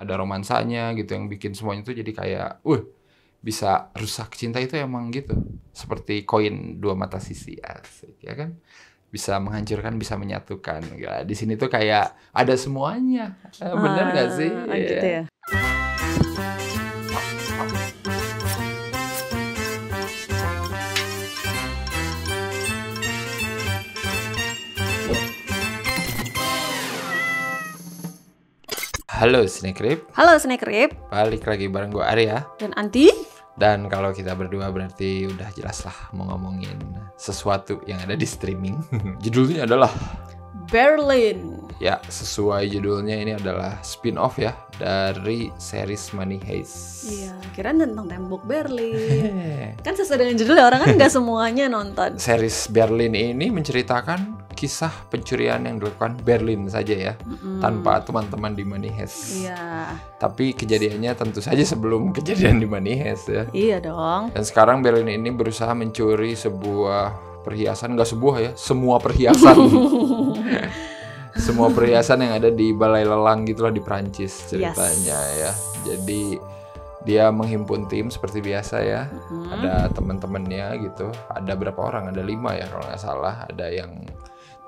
ada romansanya gitu yang bikin semuanya tuh jadi kayak bisa rusak. Cinta itu emang gitu, seperti koin dua mata sisi, asik ya kan, bisa menghancurkan bisa menyatukan ya. Di sini tuh kayak ada semuanya. Bener gak sih? Gitu ya. Halo Snack Halo Snack Rip balik lagi bareng gue Arya dan Anti. Dan kalau kita berdua berarti udah jelas lah mau ngomongin sesuatu yang ada di streaming. Judulnya adalah Berlin. Ya, sesuai judulnya ini adalah spin-off ya dari series Money Heist. Iya, kirain tentang tembok Berlin. Kan sesuai dengan judulnya, orang kan nggak semuanya nonton. Series Berlin ini menceritakan kisah pencurian yang dilakukan Berlin saja ya, tanpa teman-teman di Money Heist. Iya. Tapi kejadiannya tentu saja sebelum kejadian di Money Heist ya. Iya dong. Dan sekarang Berlin ini berusaha mencuri sebuah perhiasan, nggak sebuah ya, semua perhiasan. Semua perhiasan yang ada di Balai Lelang gitulah di Prancis ceritanya ya. Jadi dia menghimpun tim seperti biasa ya. Ada teman-temannya gitu. Ada berapa orang? Ada 5 ya kalau nggak salah. Ada yang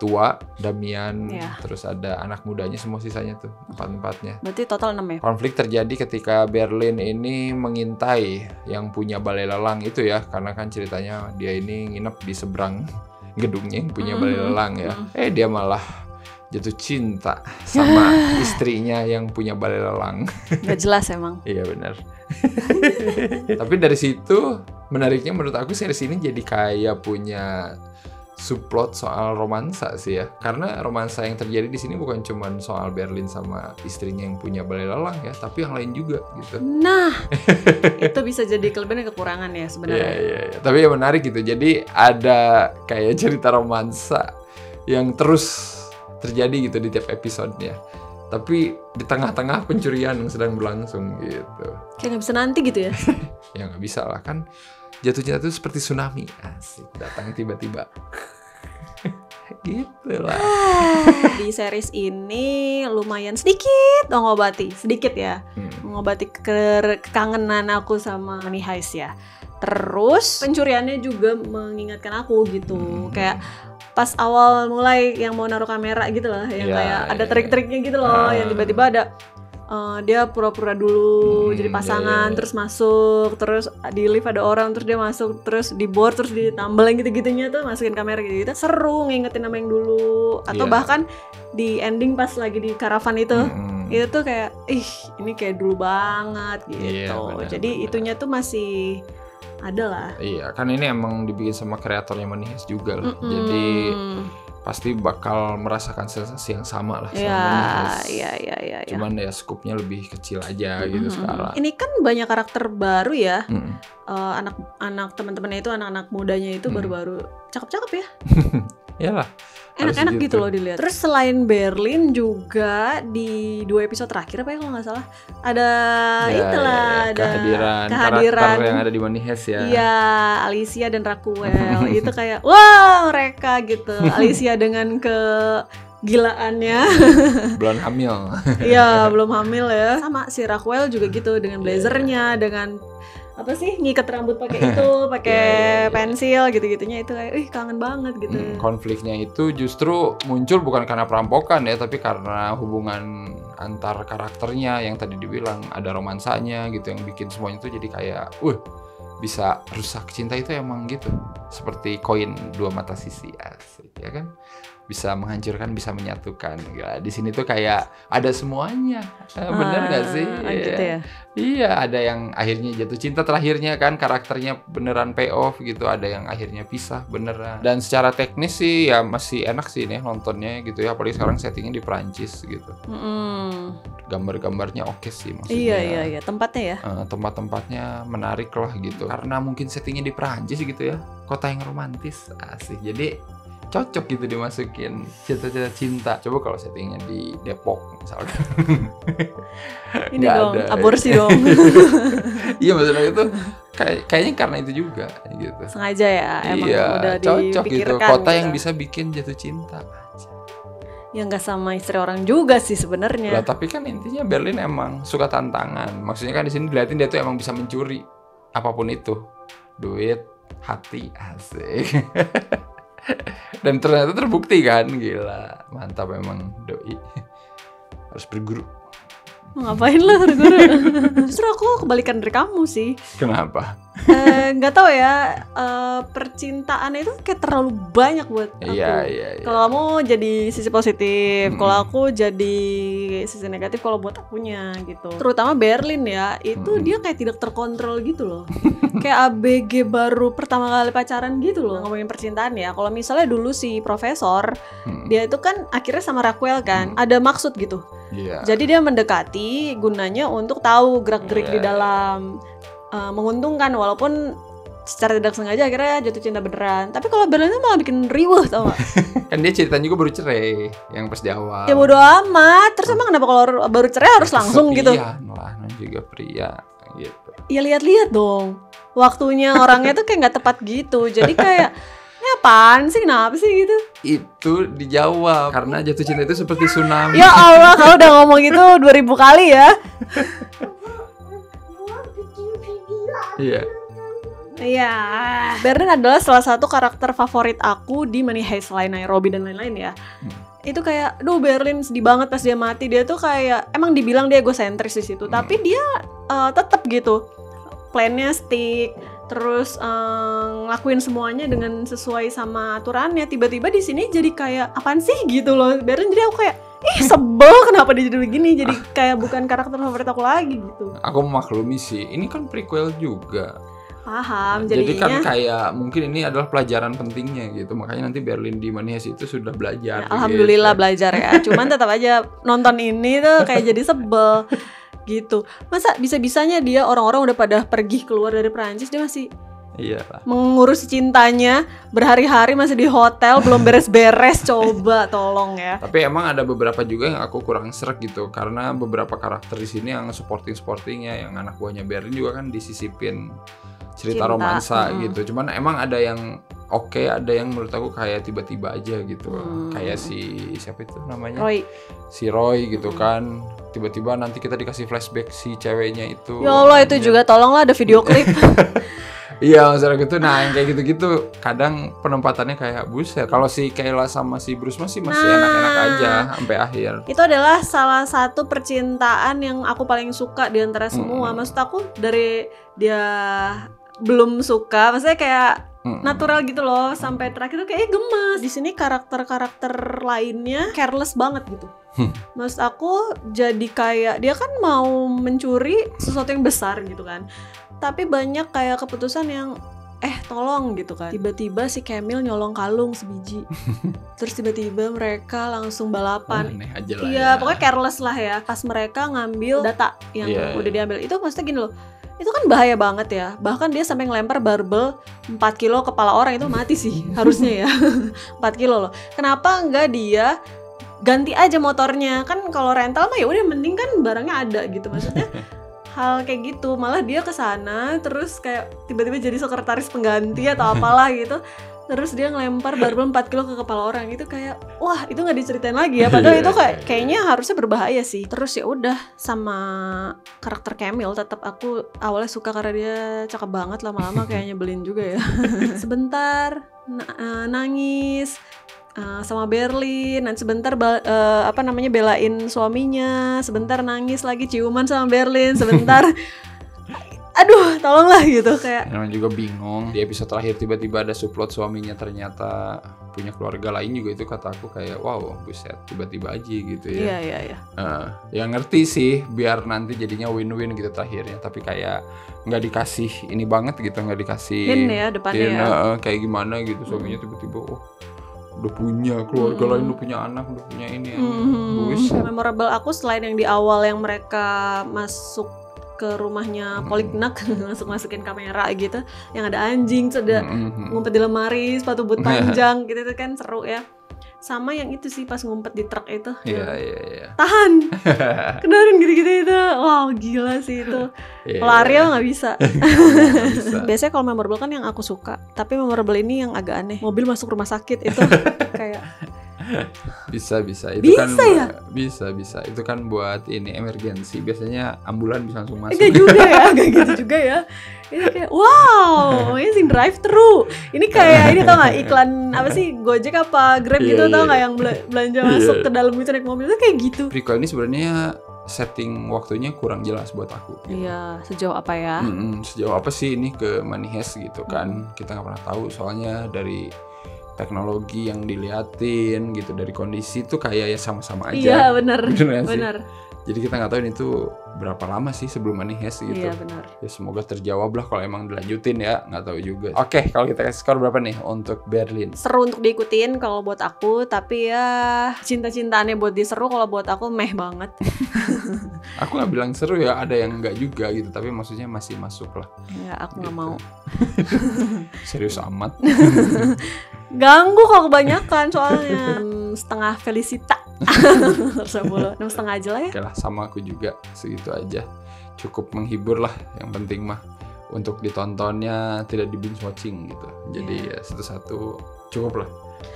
tua, Damian, terus ada anak mudanya, semua sisanya tuh 4-4-nya. Berarti total 6 ya? Konflik terjadi ketika Berlin ini mengintai yang punya Balai Lelang itu ya. Karena kan ceritanya dia ini nginep di seberang gedungnya yang punya Balai Lelang ya. Dia malah jatuh cinta sama istrinya yang punya Balai Lelang. Gak jelas emang. Iya benar. Tapi dari situ menariknya menurut aku series ini jadi kayak punya subplot soal romansa sih ya. Karena romansa yang terjadi di sini bukan cuma soal Berlin sama istrinya yang punya Balai Lelang ya, tapi yang lain juga gitu. Nah, itu bisa jadi kelebihan dan kekurangan ya sebenarnya. Iya. Tapi ya menarik gitu. Jadi ada kayak cerita romansa yang terus terjadi gitu di tiap episodenya. Tapi di tengah-tengah pencurian yang sedang berlangsung gitu. Kayak gak bisa nanti gitu ya? Ya gak bisa lah kan. Jatuh cinta itu seperti tsunami. Asik, datang tiba-tiba. Gitu lah. Di series ini lumayan sedikit mengobati. Sedikit ya. Mengobati kekangenan aku sama Money Heist ya. Terus pencuriannya juga mengingatkan aku gitu. Kayak pas awal mulai yang mau naruh kamera gitu loh, yang kayak ada trik-triknya gitu loh, yang tiba-tiba ada dia pura-pura dulu jadi pasangan, terus masuk, terus di lift ada orang, terus dia masuk, terus di board, terus ditambal yang gitu-gitunya tuh masukin kamera gitu, seru ngingetin nama yang dulu, atau bahkan di ending pas lagi di karavan itu tuh kayak ini kayak dulu banget gitu. Jadi itunya tuh masih ada lah. Iya, kan ini emang dibikin sama kreatornya Money Heist juga lah. Jadi pasti bakal merasakan sensasi yang sama lah sama Money Heist. Iya. Cuman ya skupnya lebih kecil aja gitu sekarang. Ini kan banyak karakter baru ya. Anak-anak teman-temannya itu, anak-anak mudanya itu baru-baru cakep-cakep ya. Iyalah. Enak-enak gitu loh dilihat. Terus selain Berlin juga di 2 episode terakhir apa ya kalau nggak salah ada ada kehadiran yang ada di Money Heist ya. Iya, Alicia dan Raquel itu kayak wah mereka gitu. Alicia dengan kegilaannya. Belum hamil. Iya, belum hamil ya. Sama si Raquel juga gitu dengan blazernya, dengan apa sih ngikat rambut pakai itu, pakai pensil gitu-gitunya, itu kayak kangen banget gitu. Konfliknya itu justru muncul bukan karena perampokan ya, tapi karena hubungan antar karakternya yang tadi dibilang ada romansanya gitu yang bikin semuanya itu jadi kayak bisa rusak. Cinta itu emang gitu, seperti koin dua mata sisi, asik ya kan, bisa menghancurkan bisa menyatukan. Ya, di sini tuh kayak ada semuanya. Bener gak sih? Gitu ya? Iya, ada yang akhirnya jatuh cinta terakhirnya kan, karakternya beneran payoff gitu, ada yang akhirnya pisah beneran. Dan secara teknis sih ya masih enak sih nih nontonnya gitu ya, apalagi sekarang settingnya di Prancis gitu. Gambar-gambarnya oke sih maksudnya. Iya, tempatnya ya. Tempat-tempatnya menarik lah gitu. Karena mungkin settingnya di Prancis gitu ya, kota yang romantis, asik. Jadi cocok gitu dimasukin cita-cita cinta. Coba kalau settingnya di Depok misalkan. Ini dong, aborsi dong. Iya maksudnya itu kayaknya karena itu juga gitu. Sengaja ya, emang udah cocok dipikirkan gitu. Kota yang bisa bikin jatuh cinta. Ya nggak sama istri orang juga sih sebenarnya. Lah tapi kan intinya Berlin emang suka tantangan. Maksudnya kan di sini dilihatin dia tuh emang bisa mencuri apapun itu. Duit, hati, asik. Dan ternyata terbukti kan, gila. Mantap emang doi. Harus berguru. Ngapain lo guru? Justru aku kebalikan dari kamu sih. Kenapa? Nggak tahu ya, percintaan itu kayak terlalu banyak buat aku. Iya. Kalau kamu jadi sisi positif, kalau aku jadi sisi negatif kalau buat akunya gitu. Terutama Berlin ya, itu dia kayak tidak terkontrol gitu loh. Kayak ABG baru pertama kali pacaran gitu loh. Ngomongin percintaan ya, kalau misalnya dulu si profesor, dia itu kan akhirnya sama Raquel kan, ada maksud gitu. Iya. Jadi dia mendekati gunanya untuk tahu gerak-gerik di dalam, menguntungkan walaupun secara tidak sengaja akhirnya jatuh cinta beneran. Tapi kalau Berlin itu malah bikin riweh, tau gak? Kan dia ceritanya juga baru cerai yang pas di awal. Ya bodo amat. Terus emang kenapa kalau baru cerai harus langsung gitu? Kesepian lah, juga pria gitu. Ya lihat-lihat dong. Waktunya orangnya tuh kayak nggak tepat gitu. Jadi kayak ini apaan sih? Kenapa sih gitu? Itu dijawab karena jatuh cinta itu seperti tsunami. Ya Allah, kalau udah ngomong itu 2000 kali ya. Iya. Iya. Berlin adalah salah satu karakter favorit aku di Money Heist selain Nairobi dan lain-lain ya. Itu kayak, Berlin sedih banget pas dia mati. Dia tuh kayak, emang dibilang dia egosentris di situ, tapi dia tetap gitu. Plannya stick, terus ngelakuin semuanya dengan sesuai sama aturannya. Tiba-tiba di sini jadi kayak apaan sih gitu loh. Berlin jadi aku kayak sebel kenapa dia jadi begini. Jadi kayak bukan karakter favorit aku lagi gitu. Aku memaklumi sih. Ini kan prequel juga. Paham, Jadi kan jadinya kayak mungkin ini adalah pelajaran pentingnya gitu. Makanya nanti Berlin di Money Heist itu sudah belajar. ya, alhamdulillah gitu. belajar ya. Cuman tetap aja nonton ini tuh kayak jadi sebel gitu. Masa bisa-bisanya dia orang-orang udah pada pergi keluar dari Perancis, dia masih Iyalah. mengurus cintanya berhari-hari masih di hotel belum beres-beres. Coba tolong ya. Tapi emang ada beberapa juga yang aku kurang srek gitu karena beberapa karakter di sini yang supportingnya yang anak buahnya Berlin juga kan disisipin cerita Cinta. romansa gitu. Cuman emang ada yang oke, ada yang menurut aku kayak tiba-tiba aja gitu. Kayak si siapa itu namanya? Si Roy gitu kan. Tiba-tiba nanti kita dikasih flashback si ceweknya itu. Ya Allah, itu juga tolonglah ada video klip. Iya, masalah gitu. Nah, yang kayak gitu-gitu kadang penempatannya kayak buset. Kalau si Kayla sama si Bruce masih enak-enak aja sampai akhir. Itu adalah salah satu percintaan yang aku paling suka di antara semua. Maksud aku dari dia belum suka, maksudnya kayak natural gitu loh, sampai terakhir tuh kayak gemes. Di sini karakter-karakter lainnya careless banget gitu. Maksud aku jadi kayak dia kan mau mencuri sesuatu yang besar gitu kan. Tapi banyak kayak keputusan yang tolong gitu kan. Tiba-tiba si Camille nyolong kalung sebiji. Terus tiba-tiba mereka langsung balapan. Aneh aja lah. Iya, pokoknya careless lah ya. Pas mereka ngambil data yang udah diambil, itu maksudnya gini loh. Itu kan bahaya banget ya. Bahkan dia sampai ngelempar barbel 4 kilo kepala orang, itu mati sih harusnya ya. 4 kilo loh. Kenapa enggak dia ganti aja motornya? Kan kalau rental mah ya udah mending kan barangnya ada gitu, maksudnya. Hal kayak gitu, malah dia kesana terus kayak tiba-tiba jadi sekretaris pengganti atau apalah gitu. Terus dia ngelempar barbel 4 kilo ke kepala orang. Itu kayak, wah itu gak diceritain lagi ya. Padahal itu kayaknya harusnya berbahaya sih. Terus ya udah, sama karakter Camille tetap aku awalnya suka karena dia cakep banget. Lama-lama kayak nyebelin juga ya. Sebentar nangis sama Berlin, dan sebentar belain suaminya, sebentar nangis lagi ciuman sama Berlin, sebentar aduh tolonglah gitu kayak. Namanya juga bingung. Di episode terakhir tiba-tiba ada subplot suaminya ternyata punya keluarga lain juga, itu kata aku kayak wow buset tiba-tiba aja gitu ya. Iya. Ya ngerti sih biar nanti jadinya win-win gitu terakhirnya, tapi kayak nggak dikasih ini banget gitu, nggak dikasih hint ya depannya ya. Kayak gimana gitu suaminya tiba-tiba udah punya keluarga lain, udah punya anak, udah punya ini. Memorable aku selain yang di awal yang mereka masuk ke rumahnya Polignac, masukin kamera gitu, yang ada anjing, sudah ngumpet di lemari, sepatu boot panjang gitu, itu kan seru ya. Sama yang itu sih pas ngumpet di truk itu. Iya. Tahan. Kendaraan gitu-gitu itu. Wow, gila sih itu. Kalau Ariel nggak bisa. Biasanya kalau memorable kan yang aku suka, tapi memorable ini yang agak aneh. Mobil masuk rumah sakit itu kayak Bisa itu Bisa kan ya? bisa itu kan buat ini emergency, biasanya ambulan bisa langsung masuk. Enggak juga ya, enggak gitu juga ya. Ini kayak wow, amazing drive thru. Ini kayak ini tau gak iklan apa sih, Gojek apa Grab gitu, tau gak yang belanja masuk ke dalam itu naik mobil itu kayak gitu. Prequel ini sebenarnya setting waktunya kurang jelas buat aku. Iya, sejauh apa ya? Sejauh apa sih ini ke Money Heist gitu kan? Kita nggak pernah tahu, soalnya dari teknologi yang diliatin gitu, dari kondisi tuh kayak ya sama-sama aja. Iya benar. Bener gak sih? Benar. Jadi kita nggak tahu ini tuh berapa lama sih sebelum Money Heist gitu. Iya benar. Ya semoga terjawab lah kalau emang dilanjutin ya, nggak tahu juga. Oke, kalau kita kasih skor berapa nih untuk Berlin? Seru untuk diikutin kalau buat aku, tapi ya cinta-cintaannya buat diseru, kalau buat aku meh banget. Aku nggak bilang seru ya, ada yang nggak juga gitu, tapi maksudnya masih masuk lah. Ya aku nggak Gitu. mau. Serius amat. Ganggu kalau kebanyakan soalnya. 6,5 Felicita. 6,5 aja lah ya. Oke lah, sama aku juga segitu aja. Cukup menghibur lah, yang penting mah untuk ditontonnya tidak di binge watching gitu. Jadi ya satu-satu cukup lah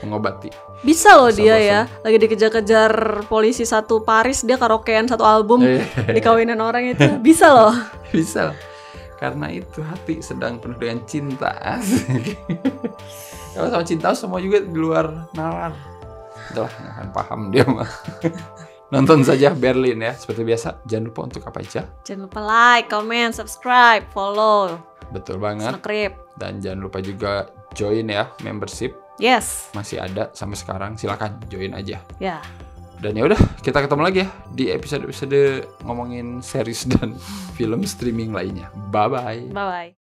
mengobati. Bisa loh Bisa dia bosan. ya, lagi dikejar-kejar polisi satu Paris, dia karaokean satu album, dikawinin orang itu. Bisa loh. Bisa lah. Karena itu hati sedang penuh dengan cinta. Kalau sama cinta semua juga di luar nalar. Udah lah, nggak akan paham dia mah. Nonton saja Berlin ya. Seperti biasa, jangan lupa untuk apa aja? Jangan lupa like, comment, subscribe, follow, Betul banget. subscribe. Dan jangan lupa juga join ya membership. Yes. Masih ada sampai sekarang, silakan join aja. Ya. Dan ya udah, kita ketemu lagi ya di episode ngomongin series dan film streaming lainnya. Bye bye. Bye bye.